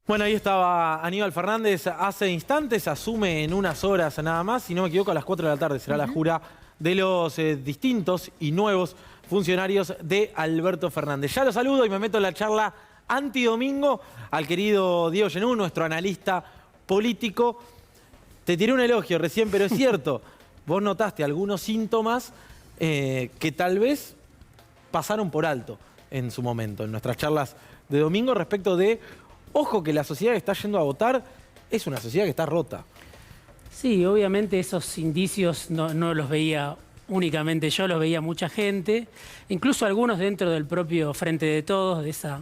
Bueno, ahí estaba Aníbal Fernández hace instantes, asume en unas horas nada más, si no me equivoco, a las 4 de la tarde será la jura de los distintos y nuevos funcionarios de Alberto Fernández. Ya lo saludo y me meto en la charla antidomingo al querido Diego Genú, nuestro analista político. Te tiré un elogio recién, pero es cierto, vos notaste algunos síntomas que tal vez pasaron por alto en su momento, en nuestras charlas de domingo respecto de... Ojo que la sociedad que está yendo a votar es una sociedad que está rota. Sí, obviamente esos indicios no los veía únicamente yo, los veía mucha gente, incluso algunos dentro del propio Frente de Todos, de esa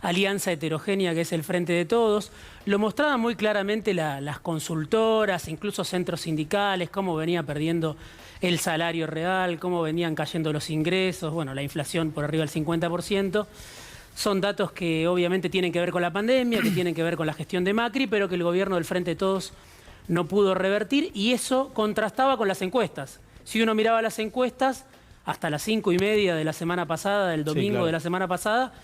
alianza heterogénea que es el Frente de Todos. Lo mostraban muy claramente las consultoras, incluso centros sindicales, cómo venía perdiendo el salario real, cómo venían cayendo los ingresos, bueno, la inflación por arriba del 50%. Son datos que obviamente tienen que ver con la pandemia, que tienen que ver con la gestión de Macri, pero que el gobierno del Frente de Todos no pudo revertir, y eso contrastaba con las encuestas. Si uno miraba las encuestas, hasta las 5:30 de la semana pasada, del domingo, sí, claro, de la semana pasada,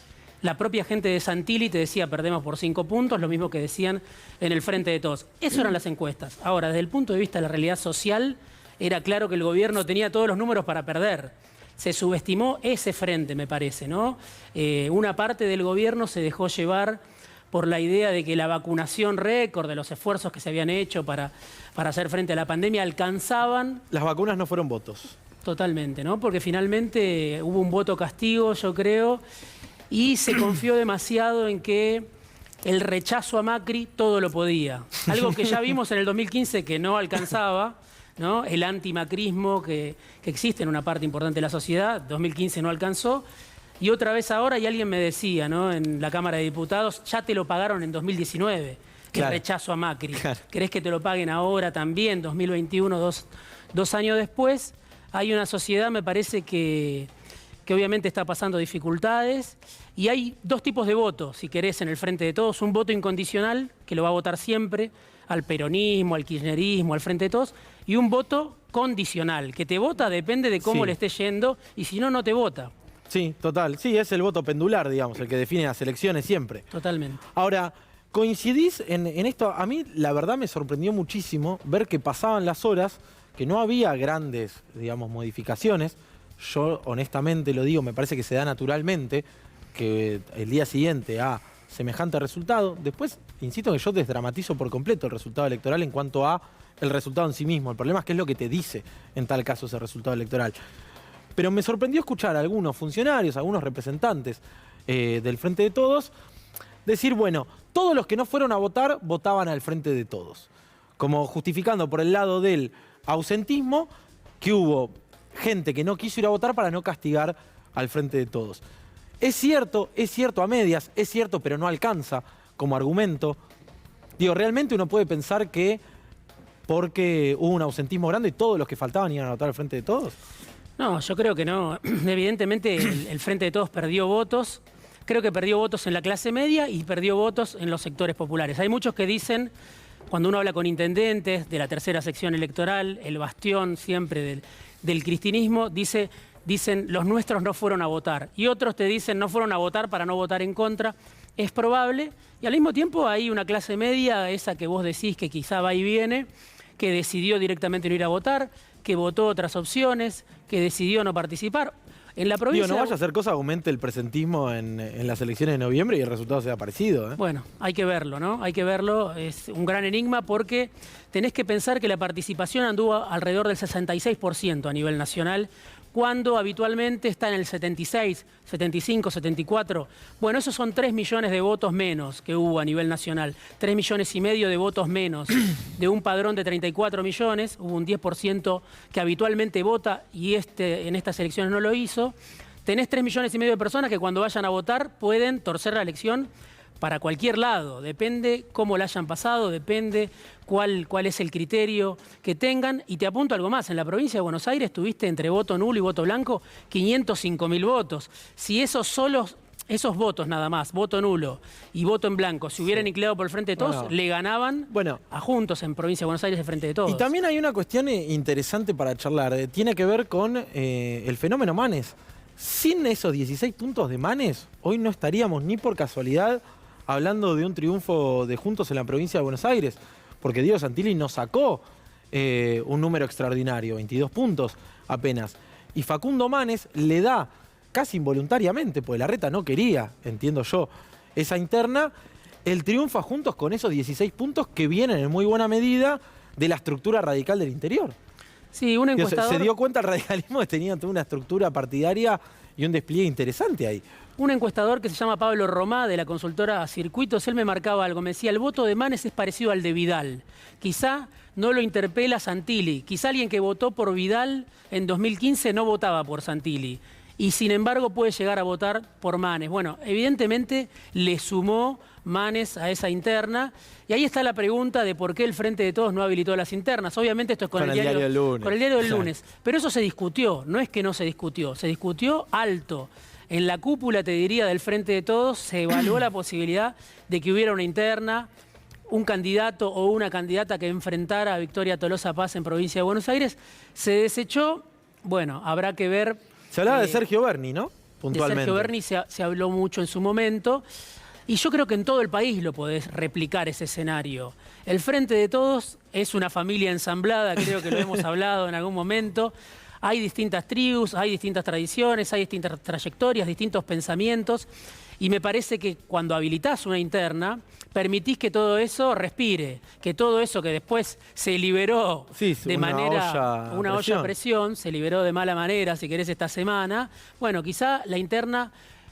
la propia gente de Santilli te decía perdemos por 5 puntos, lo mismo que decían en el Frente de Todos. Eso eran las encuestas. Ahora, desde el punto de vista de la realidad social, era claro que el gobierno tenía todos los números para perder. Se subestimó ese frente, me parece, ¿no? Una parte del gobierno se dejó llevar por la idea de que la vacunación récord, de los esfuerzos que se habían hecho para hacer frente a la pandemia, alcanzaban... Las vacunas no fueron votos. Totalmente, ¿no? Porque finalmente hubo un voto castigo, yo creo, y se confió demasiado en que el rechazo a Macri todo lo podía. Algo que ya vimos en el 2015 que no alcanzaba, ¿no? El antimacrismo que existe en una parte importante de la sociedad, 2015 no alcanzó, y otra vez ahora, y alguien me decía, ¿no?, en la Cámara de Diputados, ya te lo pagaron en 2019, claro, el rechazo a Macri. Claro. ¿Querés que te lo paguen ahora también, 2021, dos años después? Hay una sociedad, me parece, que obviamente está pasando dificultades, y hay dos tipos de votos, si querés, en el Frente de Todos. Un voto incondicional, que lo va a votar siempre, al peronismo, al kirchnerismo, al Frente de Todos, y un voto condicional, que te vota depende de cómo, sí, le esté yendo, y si no, no te vota. Sí, total. Sí, es el voto pendular, digamos, el que define las elecciones siempre. Totalmente. Ahora, ¿coincidís en esto? A mí, la verdad, me sorprendió muchísimo ver que pasaban las horas, que no había grandes, digamos, modificaciones. Yo, honestamente, lo digo, me parece que se da naturalmente, que el día siguiente a semejante resultado. Después, insisto que yo desdramatizo por completo el resultado electoral en cuanto a el resultado en sí mismo. El problema es qué es lo que te dice en tal caso ese resultado electoral. Pero me sorprendió escuchar a algunos funcionarios, a algunos representantes del Frente de Todos, decir, bueno, todos los que no fueron a votar, votaban al Frente de Todos. Como justificando por el lado del ausentismo que hubo gente que no quiso ir a votar para no castigar al Frente de Todos. Es cierto a medias, es cierto, pero no alcanza como argumento. Digo, realmente uno puede pensar que porque hubo un ausentismo grande y todos los que faltaban iban a votar al Frente de Todos. No, yo creo que no. Evidentemente el Frente de Todos perdió votos. Creo que perdió votos en la clase media y perdió votos en los sectores populares. Hay muchos que dicen, cuando uno habla con intendentes de la tercera sección electoral, el bastión siempre del cristinismo, dicen los nuestros no fueron a votar. Y otros te dicen no fueron a votar para no votar en contra. Es probable. Y al mismo tiempo hay una clase media, esa que vos decís que quizá va y viene, que decidió directamente no ir a votar, que votó otras opciones, que decidió no participar. En la provincia... Digo, no vaya a hacer cosa, aumente el presentismo en las elecciones de noviembre y el resultado sea parecido, ¿eh? Bueno, hay que verlo, ¿no? Hay que verlo, es un gran enigma porque tenés que pensar que la participación anduvo alrededor del 66% a nivel nacional, cuando habitualmente está en el 76, 75, 74. Bueno, esos son 3 millones de votos menos que hubo a nivel nacional. 3,5 millones de votos menos de un padrón de 34 millones. Hubo un 10% que habitualmente vota y en estas elecciones no lo hizo. Tenés 3,5 millones de personas que cuando vayan a votar pueden torcer la elección para cualquier lado, depende cómo la hayan pasado, depende cuál es el criterio que tengan. Y te apunto algo más, en la provincia de Buenos Aires tuviste entre voto nulo y voto blanco 505.000 votos. Si esos votos nada más, voto nulo y voto en blanco, se hubieran inclinado por el Frente de Todos, le ganaban a Juntos en provincia de Buenos Aires el Frente de Todos. Y también hay una cuestión interesante para charlar, tiene que ver con el fenómeno Manes. Sin esos 16 puntos de Manes, hoy no estaríamos ni por casualidad hablando de un triunfo de Juntos en la provincia de Buenos Aires, porque Diego Santilli no sacó un número extraordinario, 22 puntos apenas. Y Facundo Manes le da casi involuntariamente, porque Larreta no quería, entiendo yo, esa interna, el triunfo a Juntos con esos 16 puntos que vienen en muy buena medida de la estructura radical del interior. Sí, un encuestador... Se dio cuenta el radicalismo que tenía toda una estructura partidaria y un despliegue interesante ahí. Un encuestador que se llama Pablo Romá, de la consultora Circuitos, él me marcaba algo, me decía, el voto de Manes es parecido al de Vidal. Quizá no lo interpela Santilli, quizá alguien que votó por Vidal en 2015 no votaba por Santilli. Y sin embargo puede llegar a votar por Manes. Bueno, evidentemente le sumó Manes a esa interna. Y ahí está la pregunta de por qué el Frente de Todos no habilitó las internas. Obviamente esto es con el diario del lunes. Con el diario del lunes. Pero eso se discutió, no es que no se discutió alto. En la cúpula, te diría, del Frente de Todos se evaluó la posibilidad de que hubiera una interna, un candidato o una candidata que enfrentara a Victoria Tolosa Paz en provincia de Buenos Aires. Se desechó, bueno, habrá que ver... Se hablaba de Sergio Berni, ¿no? De Puntualmente. Sergio Berni se habló mucho en su momento. Y yo creo que en todo el país lo podés replicar ese escenario. El Frente de Todos es una familia ensamblada, creo que lo hemos hablado en algún momento. Hay distintas tribus, hay distintas tradiciones, hay distintas trayectorias, distintos pensamientos. Y me parece que cuando habilitás una interna, permitís que todo eso respire, que todo eso que después se liberó una olla a presión, se liberó de mala manera, si querés, esta semana. Bueno, quizá la interna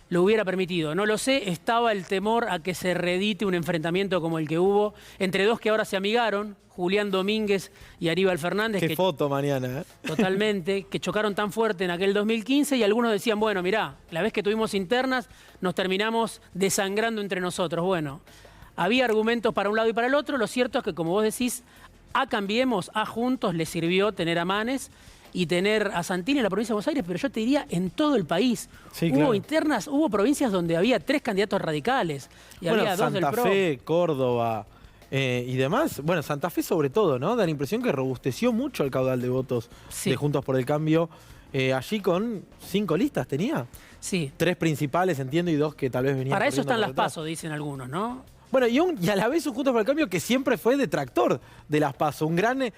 lo hubiera permitido. No lo sé, estaba el temor a que se reedite un enfrentamiento como el que hubo entre dos que ahora se amigaron, Julián Domínguez y Aníbal Fernández. Qué foto mañana, ¿eh? Totalmente, que chocaron tan fuerte en aquel 2015 y algunos decían, bueno, mirá, la vez que tuvimos internas nos terminamos desangrando entre nosotros. Bueno, había argumentos para un lado y para el otro. Lo cierto es que, como vos decís, a Cambiemos, a Juntos les sirvió tener a Manes y tener a Santilli en la provincia de Buenos Aires, pero yo te diría en todo el país. Sí, hubo claro. internas, hubo provincias donde había 3 candidatos radicales y bueno, había 2 del PRO. Santa Fe, Córdoba y demás. Bueno, Santa Fe sobre todo, ¿no? Da la impresión que robusteció mucho el caudal de votos de Juntos por el Cambio. Allí con 5 listas tenía. Sí. 3 principales, entiendo, y 2 que tal vez venían. Para eso están las detrás. PASO, dicen algunos, ¿no? Bueno, y a la vez un Juntos por el Cambio que siempre fue detractor de las PASO. Un gran...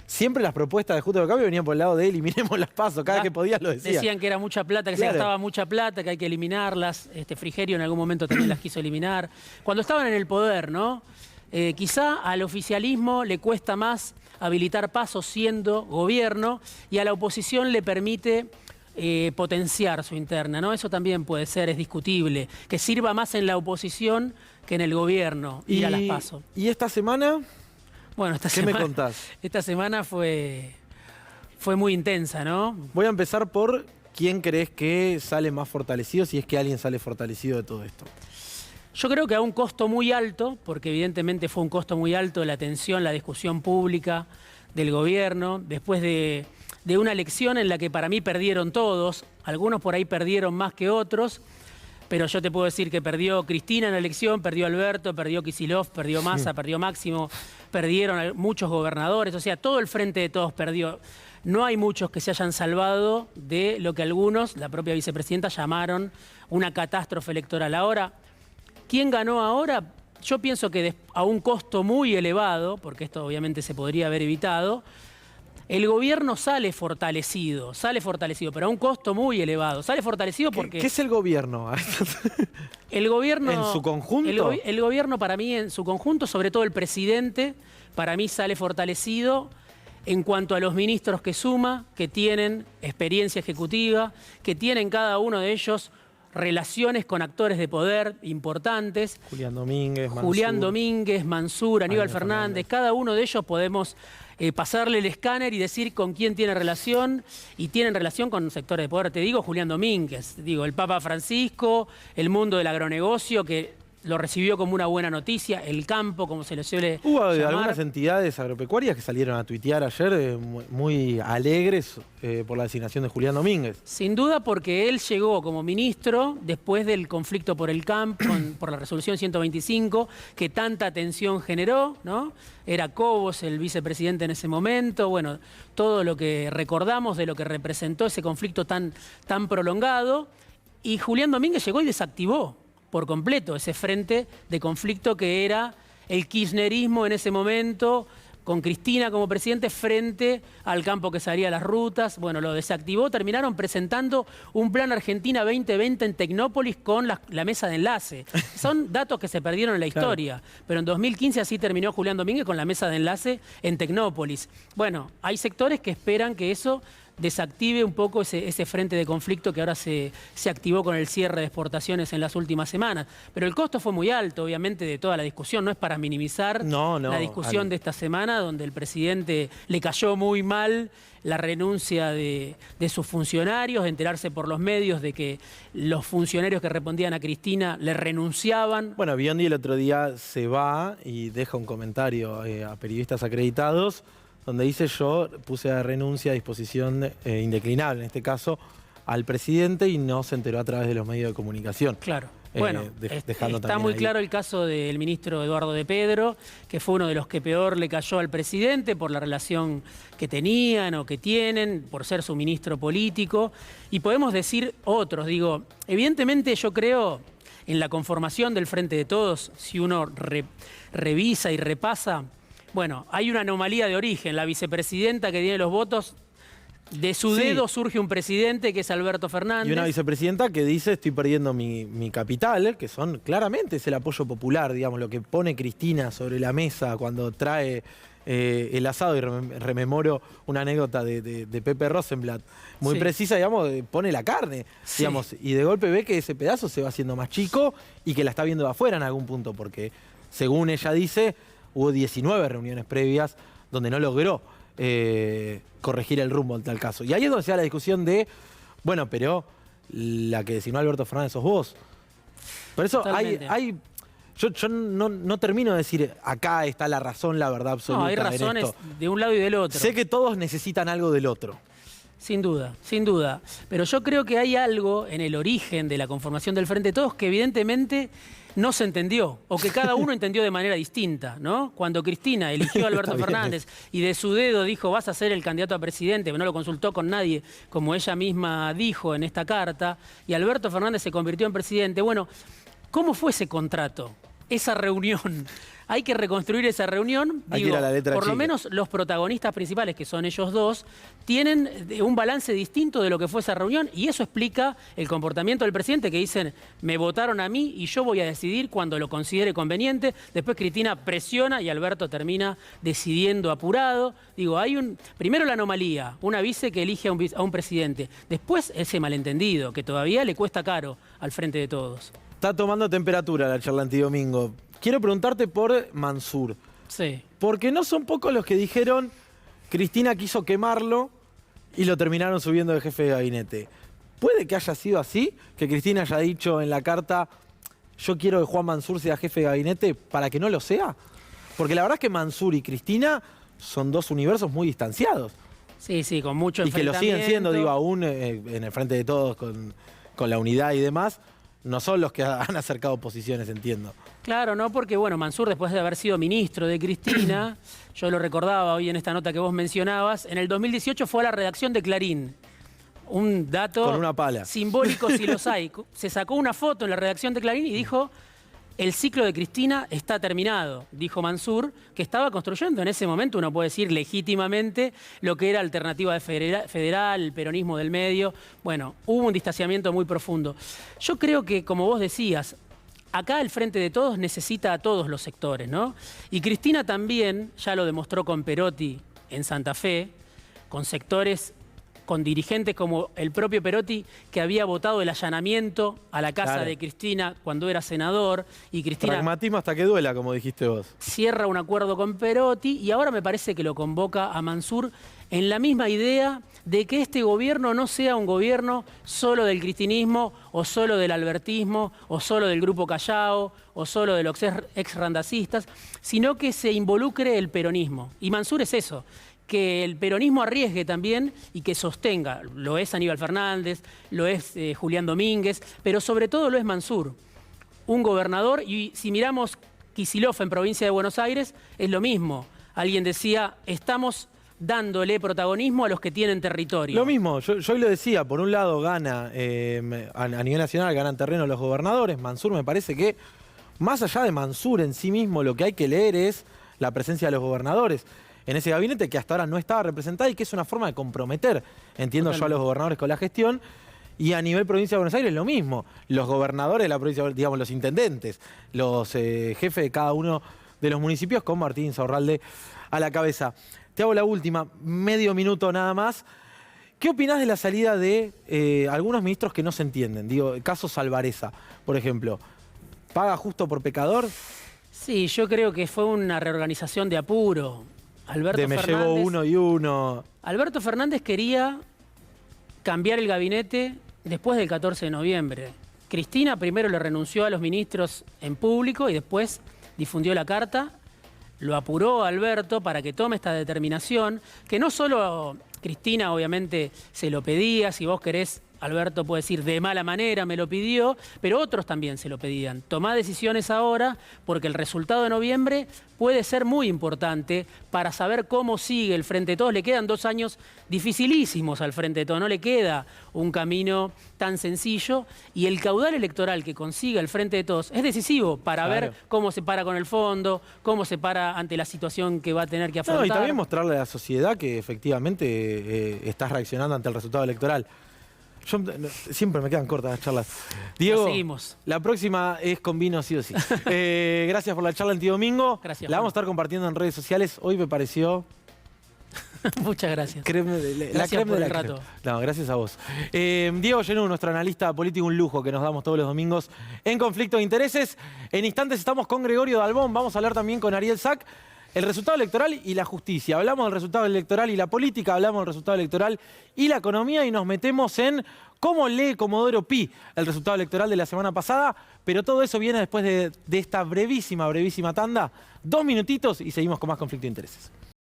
siempre las propuestas de Juntos por el Cambio venían por el lado de eliminemos las PASO. Cada vez que podías lo decía. Decían que era mucha plata, que se gastaba mucha plata, que hay que eliminarlas. Frigerio en algún momento también las quiso eliminar. Cuando estaban en el poder, ¿no? Quizá al oficialismo le cuesta más habilitar PASO siendo gobierno y a la oposición le permite potenciar su interna, ¿no? Eso también puede ser, es discutible. Que sirva más en la oposición que en el gobierno ir a las PASO. ¿Y esta semana? Bueno, ¿Qué me contás? Esta semana fue muy intensa, ¿no? Voy a empezar por quién crees que sale más fortalecido, si es que alguien sale fortalecido de todo esto. Yo creo que a un costo muy alto, porque evidentemente fue un costo muy alto la atención, la discusión pública del gobierno, después de una elección en la que para mí perdieron todos, algunos por ahí perdieron más que otros, pero yo te puedo decir que perdió Cristina en la elección, perdió Alberto, perdió Kicillof, perdió Massa, perdió Máximo, perdieron muchos gobernadores, o sea, todo el Frente de Todos perdió. No hay muchos que se hayan salvado de lo que algunos, la propia vicepresidenta, llamaron una catástrofe electoral. Ahora, ¿quién ganó ahora? Yo pienso que a un costo muy elevado, porque esto obviamente se podría haber evitado, el gobierno sale fortalecido, pero a un costo muy elevado. Sale fortalecido porque... ¿Qué es el gobierno? El gobierno... ¿En su conjunto? El gobierno para mí en su conjunto, sobre todo el presidente, para mí sale fortalecido en cuanto a los ministros que suma, que tienen experiencia ejecutiva, que tienen cada uno de ellos relaciones con actores de poder importantes. Julián Domínguez, Mansur, Aníbal Fernández. Cada uno de ellos podemos pasarle el escáner y decir con quién tiene relación, y tienen relación con sectores de poder. Te digo Julián Domínguez, digo el Papa Francisco, el mundo del agronegocio, que lo recibió como una buena noticia, el campo, como se le suele Hubo llamar. algunas entidades agropecuarias que salieron a tuitear ayer muy alegres por la designación de Julián Domínguez. Sin duda, porque él llegó como ministro después del conflicto por el campo, por la resolución 125, que tanta tensión generó, ¿no? Era Cobos el vicepresidente en ese momento, bueno, todo lo que recordamos de lo que representó ese conflicto tan prolongado, y Julián Domínguez llegó y desactivó por completo ese frente de conflicto que era el kirchnerismo en ese momento, con Cristina como presidente frente al campo que salía a las rutas. Bueno, lo desactivó, terminaron presentando un plan Argentina 2020 en Tecnópolis con la mesa de enlace. Son datos que se perdieron en la historia, pero en 2015 así terminó Julián Domínguez con la mesa de enlace en Tecnópolis. Bueno, hay sectores que esperan que eso desactive un poco ese frente de conflicto que ahora se activó con el cierre de exportaciones en las últimas semanas. Pero el costo fue muy alto, obviamente, de toda la discusión. No es para minimizar la discusión de esta semana, donde el presidente le cayó muy mal la renuncia de sus funcionarios, enterarse por los medios de que los funcionarios que respondían a Cristina le renunciaban. Bueno, Biondi el otro día se va y deja un comentario a periodistas acreditados donde dice: yo puse la renuncia a disposición indeclinable, en este caso, al presidente, y no se enteró a través de los medios de comunicación. Claro. Bueno, dejando está muy claro el caso del ministro Eduardo de Pedro, que fue uno de los que peor le cayó al presidente por la relación que tenían o que tienen, por ser su ministro político. Y podemos decir otros, digo, evidentemente yo creo en la conformación del Frente de Todos, si uno revisa y repasa. Bueno, hay una anomalía de origen. La vicepresidenta que tiene los votos, de su dedo surge un presidente que es Alberto Fernández. Y una vicepresidenta que dice: estoy perdiendo mi capital, que son claramente es el apoyo popular, digamos, lo que pone Cristina sobre la mesa cuando trae el asado. Y rememoro una anécdota de Pepe Rosenblatt, muy precisa, digamos, pone la carne, digamos, y de golpe ve que ese pedazo se va haciendo más chico y que la está viendo de afuera en algún punto, porque según ella dice, hubo 19 reuniones previas donde no logró corregir el rumbo en tal caso. Y ahí es donde se da la discusión de, bueno, pero la que designó Alberto Fernández sos vos. Por eso yo no termino de decir, acá está la razón, la verdad absoluta. No, hay razones de un lado y del otro. Sé que todos necesitan algo del otro. Sin duda, sin duda. Pero yo creo que hay algo en el origen de la conformación del Frente de Todos que evidentemente no se entendió, o que cada uno entendió de manera distinta, ¿no? Cuando Cristina eligió a Alberto Fernández y de su dedo dijo: vas a ser el candidato a presidente, pero no lo consultó con nadie, como ella misma dijo en esta carta, y Alberto Fernández se convirtió en presidente. Bueno, ¿cómo fue ese contrato? Esa reunión. Hay que reconstruir esa reunión. Digo, por lo menos los protagonistas principales, que son ellos dos, tienen un balance distinto de lo que fue esa reunión, y eso explica el comportamiento del presidente, que dicen: me votaron a mí y yo voy a decidir cuando lo considere conveniente. Después Cristina presiona y Alberto termina decidiendo apurado. Digo, hay primero la anomalía, una vice que elige a un presidente. Después ese malentendido, que todavía le cuesta caro al Frente de Todos. Está tomando temperatura la charla antidomingo. Quiero preguntarte por Mansur. Sí. Porque no son pocos los que dijeron: Cristina quiso quemarlo y lo terminaron subiendo de jefe de gabinete. ¿Puede que haya sido así? Que Cristina haya dicho en la carta: yo quiero que Juan Mansur sea jefe de gabinete, para que no lo sea. Porque la verdad es que Mansur y Cristina son dos universos muy distanciados. Sí, sí, con mucho enfrentamiento. Y que lo siguen siendo, digo, aún en el Frente de Todos, con la unidad y demás. No son los que han acercado posiciones, entiendo. Claro, no, porque bueno, Mansur, después de haber sido ministro de Cristina, yo lo recordaba hoy en esta nota que vos mencionabas, en el 2018 fue a la redacción de Clarín. Un dato con una pala. Simbólico, si los hay. Se sacó una foto en la redacción de Clarín y dijo: el ciclo de Cristina está terminado, dijo Mansur, que estaba construyendo en ese momento, uno puede decir legítimamente, lo que era alternativa federal, el peronismo del medio. Bueno, hubo un distanciamiento muy profundo. Yo creo que, como vos decías, acá el Frente de Todos necesita a todos los sectores, ¿no? Y Cristina también, ya lo demostró con Perotti en Santa Fe, con sectores, con dirigentes como el propio Perotti, que había votado el allanamiento a la casa de Cristina cuando era senador, y Cristina... Pragmatismo hasta que duela, como dijiste vos. Cierra un acuerdo con Perotti y ahora me parece que lo convoca a Mansur en la misma idea de que este gobierno no sea un gobierno solo del cristinismo, o solo del albertismo, o solo del Grupo Callao, o solo de los ex-randacistas, sino que se involucre el peronismo. Y Mansur es eso, que el peronismo arriesgue también y que sostenga. Lo es Aníbal Fernández, lo es Julián Domínguez, pero sobre todo lo es Mansur, un gobernador. Y si miramos Kicillof en provincia de Buenos Aires, es lo mismo. Alguien decía: estamos dándole protagonismo a los que tienen territorio. Lo mismo, yo hoy lo decía, por un lado gana, a nivel nacional ganan terreno los gobernadores. Mansur me parece que, más allá de Mansur en sí mismo, lo que hay que leer es la presencia de los gobernadores en ese gabinete que hasta ahora no estaba representada y que es una forma de comprometer, entiendo yo, a los gobernadores con la gestión. Y a nivel provincia de Buenos Aires lo mismo. Los gobernadores de la provincia, digamos, los intendentes, los jefes de cada uno de los municipios con Martín Insaurralde a la cabeza. Te hago la última, medio minuto nada más. ¿Qué opinás de la salida de algunos ministros que no se entienden? Digo, caso Salvareza, por ejemplo. ¿Paga justo por pecador? Sí, yo creo que fue una reorganización de apuro. Alberto Me Fernández, llevo uno y uno. Alberto Fernández quería cambiar el gabinete después del 14 de noviembre. Cristina primero le renunció a los ministros en público y después difundió la carta. Lo apuró a Alberto para que tome esta determinación, que no solo Cristina obviamente se lo pedía, si vos querés, Alberto puede decir de mala manera me lo pidió, pero otros también se lo pedían. Tomá decisiones ahora porque el resultado de noviembre puede ser muy importante para saber cómo sigue el Frente de Todos. Le quedan 2 años dificilísimos al Frente de Todos, no le queda un camino tan sencillo y el caudal electoral que consiga el Frente de Todos es decisivo para ver cómo se para con el fondo, cómo se para ante la situación que va a tener que afrontar. No, y también mostrarle a la sociedad que estás reaccionando ante el resultado electoral. Siempre me quedan cortas las charlas. Diego, la próxima es con vino sí o sí. Gracias por la charla en Tío Domingo. Gracias, la vamos a estar compartiendo en redes sociales. Hoy me pareció... Muchas gracias. Gracias por el rato. No, gracias a vos. Diego Genú, nuestro analista político, un lujo que nos damos todos los domingos en Conflicto de Intereses. En instantes estamos con Gregorio Dalbón. Vamos a hablar también con Ariel Sack. El resultado electoral y la justicia. Hablamos del resultado electoral y la política, hablamos del resultado electoral y la economía y nos metemos en cómo lee Comodoro Pi el resultado electoral de la semana pasada. Pero todo eso viene después de esta brevísima tanda. 2 minutitos y seguimos con más Conflicto de Intereses.